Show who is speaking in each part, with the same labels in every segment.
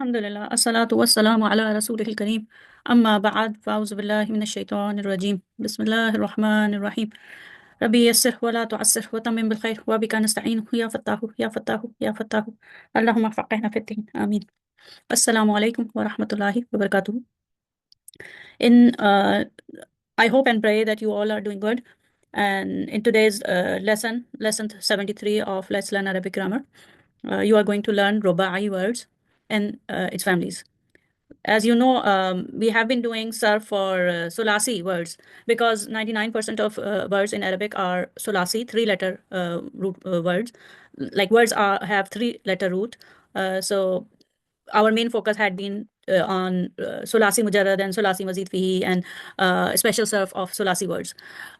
Speaker 1: الحمد لله الصلاة والسلام على رسوله الكريم أما بعد فأعوذ بالله من الشيطان الرجيم بسم الله الرحمن الرحيم ربي يسر ولا تعسر وتمم بالخير وبك نستعين يا فتاه يا فتاه يا فتاه اللهم فقهنا في الدين آمين. السلام عليكم ورحمة الله وبركاته. In I hope and pray that you all are doing good. And in today's lesson 73 of Let's Learn Arabic Grammar, you are going to learn Rubai words and its families. As you know, we have been doing surf for Sulasi words because 99% of words in Arabic are Sulasi, three-letter root words. Like words have three-letter root. So our main focus had been on Sulasi Mujarrad and Sulasi Mazid Fihi and special surf of Sulasi words.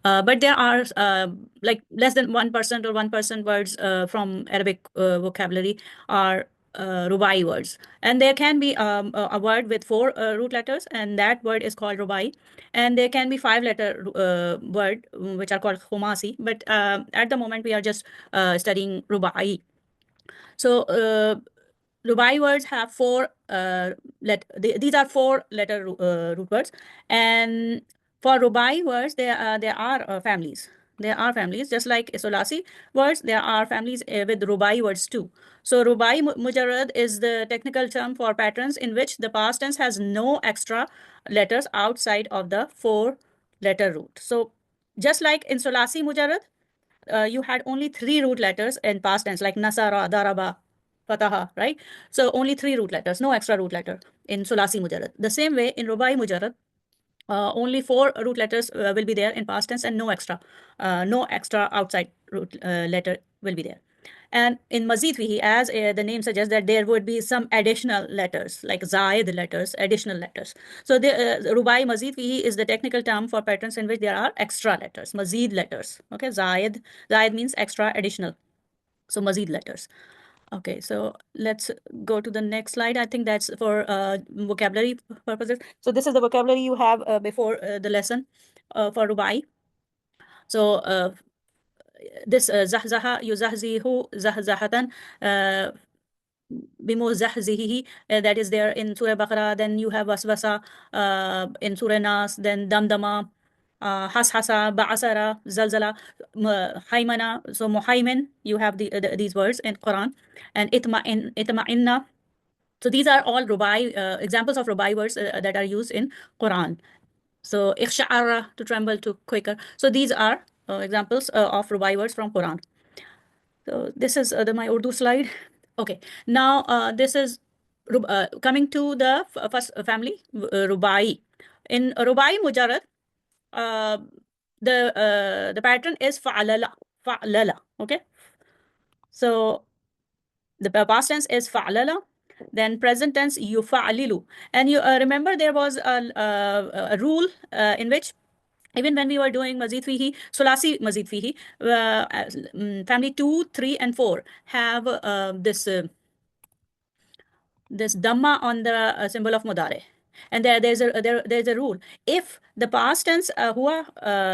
Speaker 1: But there are like less than 1% or 1% words from Arabic vocabulary are Rubai words. And there can be a word with four root letters, and that word is called Rubai. And there can be five-letter word, which are called Khumasi. But at the moment, we are just studying Rubai. So Rubai words have these are four-letter root words, and for Rubai words there are families. There are families, just like Solasi words. There are families with Rubai words too. So Rubai Mujarrad is the technical term for patterns in which the past tense has no extra letters outside of the four-letter root. So just like in Solasi Mujarrad, you had only three root letters in past tense, like Nasara, Daraba, Fataha, right? So only three root letters, no extra root letter in Sulasi Mujarrad. The same way in Rubai Mujarrad, only four root letters will be there in past tense and no extra outside root letter will be there. And in Mazid Fihi, as the name suggests, that there would be some additional letters, like Zaid letters, additional letters. So the Rubai Mazid Fihi is the technical term for patterns in which there are extra letters, Mazid letters. Okay, Zaid means extra, additional. So Mazid letters. Okay, so let's go to the next slide. I think that's for vocabulary purposes. So this is the vocabulary you have before the lesson for Rubai. So this zahzaha, yuzahzihu, zahzahatan, bimuzahzihi, that is there in Surah Baqarah. Then you have waswasa in Surah Nas, then damdama, hashasa, ba'asara, zalzala, haymana. So muhaymin, you have these words in Quran, and itma'inna. So these are all Rubai examples of Rubai words that are used in Quran. So ikhsha'ara, to tremble, to quicker. So these are examples of Rubai words from Quran. So this is my Urdu slide. Okay, now this is coming to the first family, Rubai. In Rubai Mujarrad, the pattern is fa'lala. Okay, so the past tense is fa'lala, then present tense yufa'lilu. And you remember there was a rule in which even when we were doing Mazid Fihi, Sulasi Mazid Fihi, family 2, 3, and 4 have this Dhamma on the symbol of Mudare. And there's a rule. If the past tense hua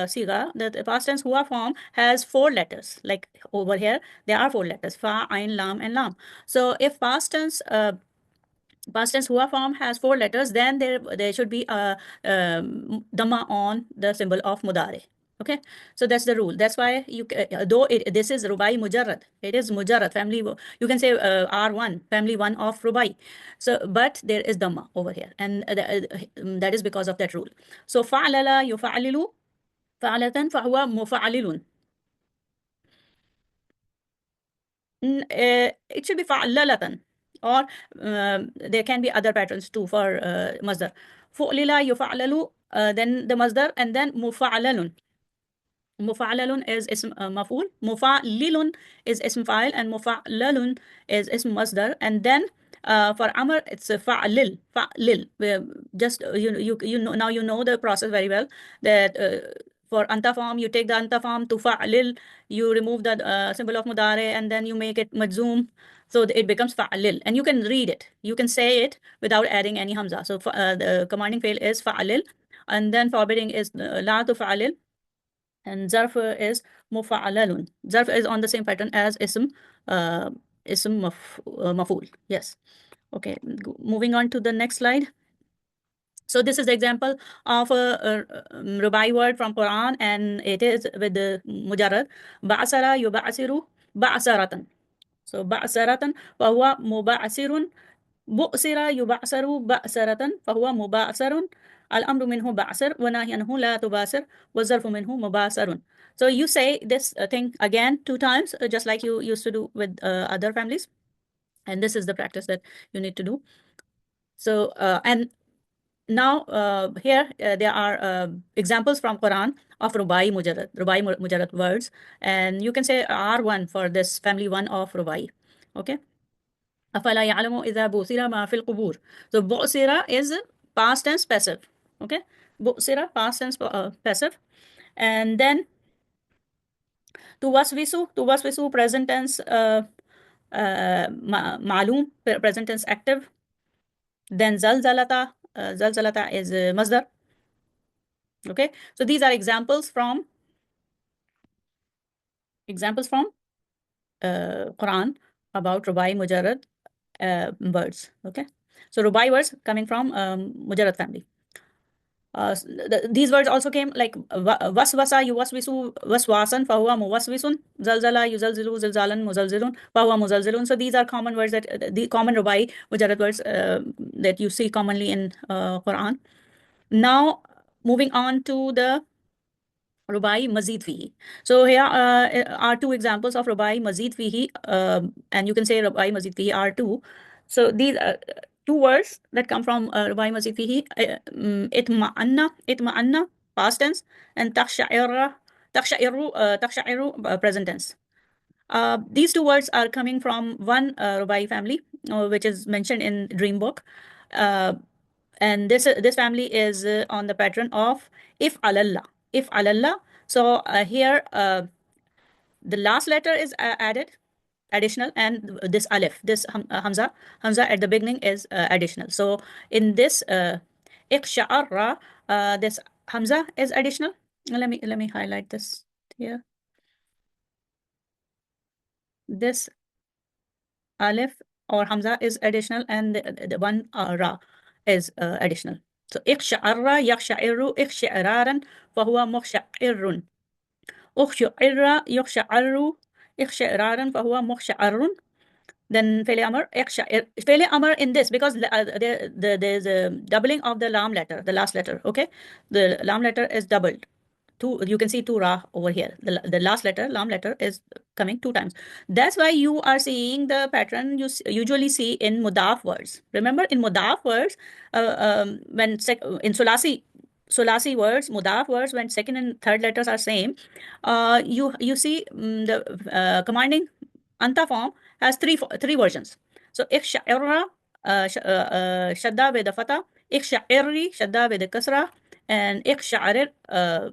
Speaker 1: siga, the past tense hua form has four letters, like over here, there are four letters, fa, ain, lam, and lam. So if past tense hua form has four letters, then there should be a dhamma on the symbol of mudare. Okay, so that's the rule. That's why though this is Rubai Mujarrad, it is Mujarrad family. You can say R1, family 1 of Rubai. So, but there is dhamma over here, and that is because of that rule. So fa'lala yufa'lilu, fa'latan fahuwa mufa'lilun. It should be fa'lalatan, or there can be other patterns too for masdar. Fu'lila yufa'lalu, then the masdar, and then mufa'lalun. Mufa'lalun is ism maf'ul, mufa'lilun is ism fa'il, and mufa'lalun is ism masdar. And then for amr, it's fa'lil. Just you know, now you know the process very well, that for anta form, you take the anta form to fa'lil, you remove the symbol of mudare, and then you make it majzoom, so it becomes fa'lil, and you can read it, you can say it without adding any hamza. So the commanding fail is fa'lil, and then forbidding is la to fa'lil, and zarf is mufa'alalun. Zarf is on the same pattern as ism maf'ul. Yes. Okay, moving on to the next slide. So this is the example of a Rubai word from Quran, and it is with the Mujarrad. Ba'asara yuba'asiru ba'asaratan. So ba'asaratan fahuwa muba'asirun. بؤسر يبعسر بأسرة فهو مبعسر الأمر منه بعسر ونهي عنه لا تباسر والظرف منه مباسر. So you say this thing again 2 times, just like you used to do with other families, and this is the practice that you need to do. So and now here there are examples from Quran of Rubai Mujarrad words, and you can say R1 for this family 1 of Rubai. Okay. أفلا يعلم إذا بؤثر ما في القبور. So بؤثر is past tense passive. Okay. بؤثر past tense passive. And then توسوس present tense معلوم present tense active. Then زلزلة is مصدر. Okay. So these are examples from Quran about Rubai Mujarrad words. Okay. So Rubai words coming from Mujarrad family. These words also came like waswasa yuwaswisu waswasan fahuwa muwaswisun, zalzala yuzalzilu zilzalan muzalzilun fahuwa muzalzilun. So these are common words that the common Rubai Mujarrad words that you see commonly in Quran. Now moving on to the Rubai Mazid Fihi. So here are 2 examples of Rubai Mazid Fihi, and you can say Rubai Mazid Fihi are 2. So these are 2 words that come from Rubai Mazid Fihi. Itma'anna, past tense, and taksha'iru, present tense. These 2 words are coming from one Rubai family, which is mentioned in Dream Book. And this family is on the pattern of if alallah. So here the last letter is added, additional, and this alif, this hamza at the beginning is additional. So in this iqsha'arra, this hamza is additional. Let me highlight this here. This alif or hamza is additional, and the one ra is additional. So iqsha'arra yakhsha'iru ikhsha'iraran fahuwa mukhsha'irun. أخشعر يخشعر إخشعرارا فهو مخشعر. Then فعل أمر إخشعر. فعل أمر in this because there's a doubling of the lam letter, the last letter. Okay, the lam letter is doubled. You can see 2 ra over here. The last letter, lam letter, is coming 2 times. That's why you are seeing the pattern you usually see in mudaf words. Remember, in mudaf words, when in Sulasi words, mudaf words, when second and third letters are same, you see the commanding anta form has three versions. So ikhsha'irra, shadda with the fatha, ikhsha'irri, shadda with the kasra, and ikhsha'arir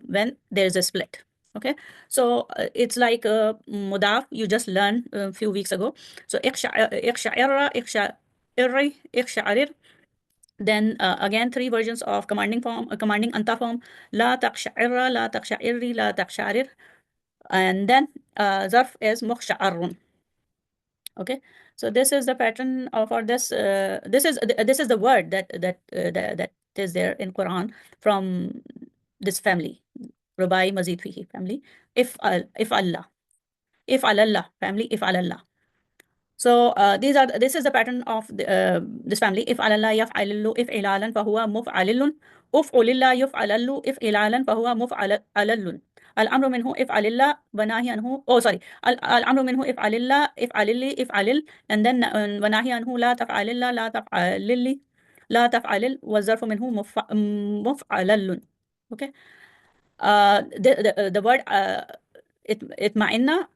Speaker 1: when there is a split. Okay, so it's like mudaf you just learned a few weeks ago. So ikhsha'irra, ikhsha'irri, ikhsha'arir. Then again 3 versions of commanding anta form, la taqsha'irra, la taqsha'irri, la taqsha'arir. And then zarf is mukhsha'arrun. Okay, so this is the pattern for this. This is the word that is there in Quran from this family, Rubai Mazid Fihi family. If Allah family, if Allah. So this is the pattern of this family. If Allah yaf'alillu if ilalan fahuwa muf'alilun. Uf'ulillah yuf'alallu if ilalan fahuwa muf'alallun. الأمر منه افعل الله ونهي عنه الأمر منه افعل الله افعل افعل, and then ونهي عنه لا تفعل الله لا تفعل والظرف منه مفعلل. Okay, the word itma'inna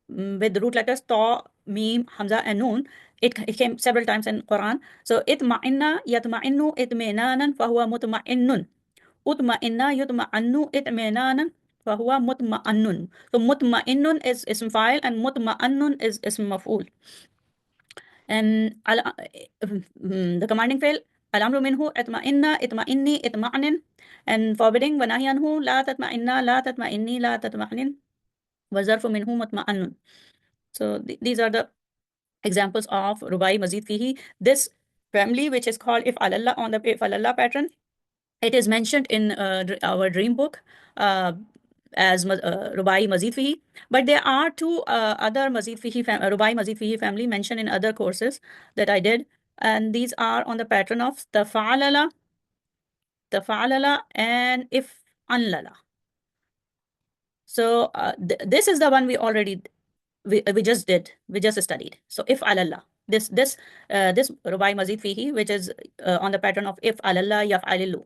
Speaker 1: with the root letters ta, mim, hamza, and noon. It came several times in Quran. So itma'inna yatma'innu itminanan fahuwa mutma'innun. Utma'inna yutma'annu itminanan fahuwa mutma'annun. So mutma'innun is ism fa'il and mutma'annun is ism maf'ul. And the commanding fail, al-amru minhu itma'inna, itma'inni, itma'nin, and forbidding wanahi anhu la tatma'inna, la tatma'inni, la tatma'nin, wa zarfu minhu mutma'annun. So these are the examples of Rubai Mazid Fihi. This family which is called if alallah on the if alallah pattern. It is mentioned in our dream book as Rubai Mazid Fihi, but there are two other Mazid Fihi Rubai Mazid Fihi family mentioned in other courses that I did, and these are on the pattern of tafa'alala, and if anlala. So this is the one we just did, we just studied. So if alallah, this Rubai Mazid Fihi, which is on the pattern of if alallah yaf'alilu.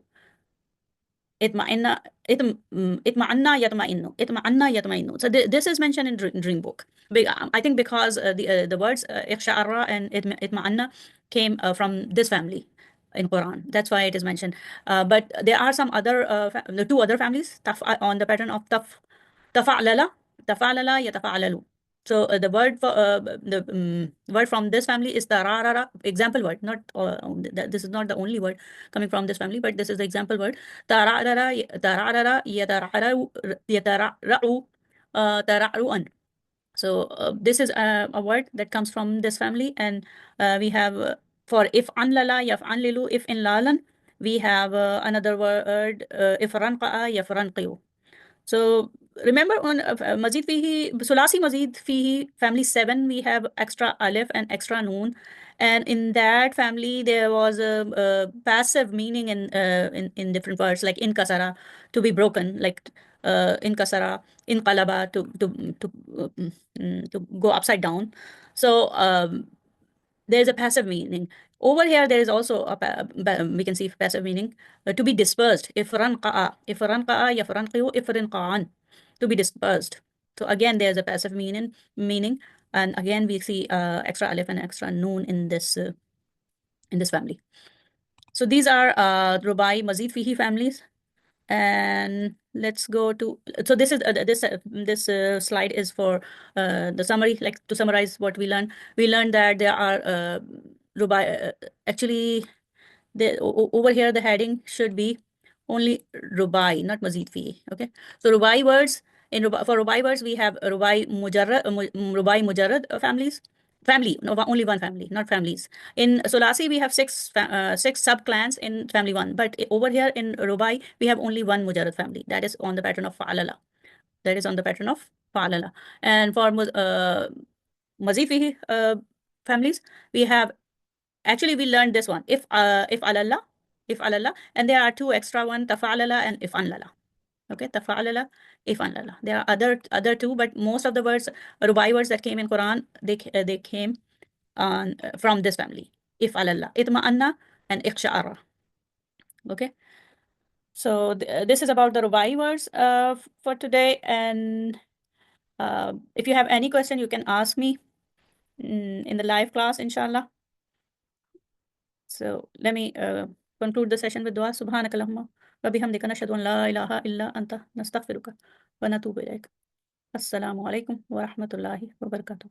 Speaker 1: Itma'inna, itma'anna yatma'innu, itma'anna yatma'innu. So this is mentioned in dream book. I think because the words ikhsha'arra and itma'anna came from this family in Quran. That's why it is mentioned. But there are some other the two other families on the pattern of tafa'lala, yatafa'alalu. So the word for the word from this family is the rarara, example word. Not this is not the only word coming from this family, but this is the example word. Tararara, tararara, yatara'u, tara'ru'an. So this is a word that comes from this family, and we have for if anlala, yaf'anlilu, if in lalan, we have another word if ranqa'a, yafranqiyu. So remember on Mazid Fihi, Sulasi Mazid Fihi, family 7, we have extra alif and extra noon. And in that family, there was a passive meaning in different words, like in kasara, to be broken, like in kasara, in qalaba, to go upside down. So there's a passive meaning. Over here, there is also we can see passive meaning to be dispersed. If ranqa'a, yafranqiyu, if rinqa'an, to be dispersed. So again, there's a passive meaning, and again we see extra alif and extra noon in this family. So these are Rubai Mazid Fihi families. And let's go to, so this is this slide is for the summary, like to summarize what we learned. We learned that there are Rubai, actually over here the heading should be only Rubai, not Mazid Fi. Okay, so Rubai words, for Rubai words we have Rubai Mujarrad, Rubai Mujarrad family, no, only one family, not families. In Sulasi we have six sub clans in family 1, but over here in Rubai we have only one Mujarrad family, that is on the pattern of Fa'alala, and for Mazid Fi families, we have, actually we learned this one, if alallah, and there are two extra one, tafa'alala and if anlala. Okay, tafa'alala, if anlala. There are other two, but most of the words, Rubai words that came in Quran, they came on from this family. If alallah, itma'anna and ikhsha'ara. Okay, so this is about the Rubai words for today. And if you have any question, you can ask me in the live class, inshallah. So let me conclude the session with dua. Subhanakallahumma wa bihamdika nashhadu an la ilaha illa anta nastaghfiruka wa natubu ilaik. Assalamu alaikum wa rahmatullahi wa barakatuh.